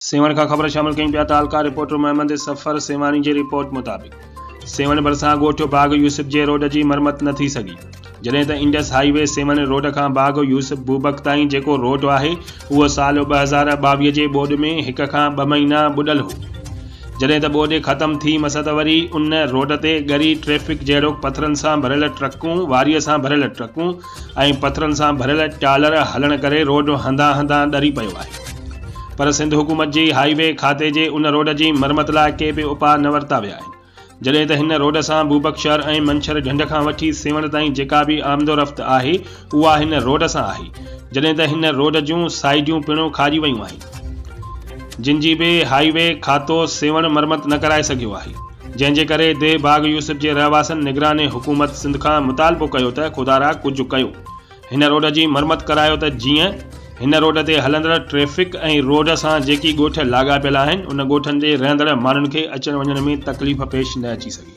सेवण का ख़बर शामिल कई पिया तालका रिपोर्टर मोहम्मद सफ़र सेवानी जी रिपोर्ट मुताबिक़ सेवण भरिसां ॻोठ बाग यूसुफ जे रोड जी मरम्मत न थी सघी, जॾहिं त इंडस हाईवे सेवन रोड खां बाग यूसुफ बूबक ताईं जेको रोड आहे उहो साल 2022 जे ॿोॾ में 1 खां 2 महीना ॿुॾल हो। जॾहिं त ॿोॾ ख़त्म थी मस त वरी उन रोड ते ॻरी ट्रैफ़िक जहिड़ो पथरनि सां भरियल ट्रकूं, वारीअ सां भरियल ट्रकूं ऐं पथरनि सां भरियल टालर हलण करे रोड हंधा हंधा ॾरी पियो आहे। पर सिंध हुकूमत जी हाईवे खाते जे उन रोड जी मरम्मत लाइ के बि उपाउ न वरिता विया आहिनि, जॾहिं त हिन रोड सां बूबक शहर ऐं मंछर ढंढ खां वठी सेवण ताईं जेका बि आमदोरफ़्त आहे उहा हिन रोड सां आहे, जॾहिं त हिन रोड जूं साइडियूं पिणु खारी वयूं आहिनि, जिन जी बि हाईवे खातो सेवण मरम्मत न कराए सघियो आहे, जंहिंजे करे दे बाग यूसुफ जे रहवासन निगरान हुकूमत सिंध खां मुतालबो कयो त खुदारा कुझु कयो, हिन रोड जी मरम्मत करायो त जीअं हिन रोड ते हलंदड़ ट्रैफ़िक ऐं रोड सां जेकी ॻोठ लाॻापियल आहिनि उन ॻोठनि जे रहंदड़ माण्हुनि खे अचण वञण में तकलीफ़ पेश न अची सघे।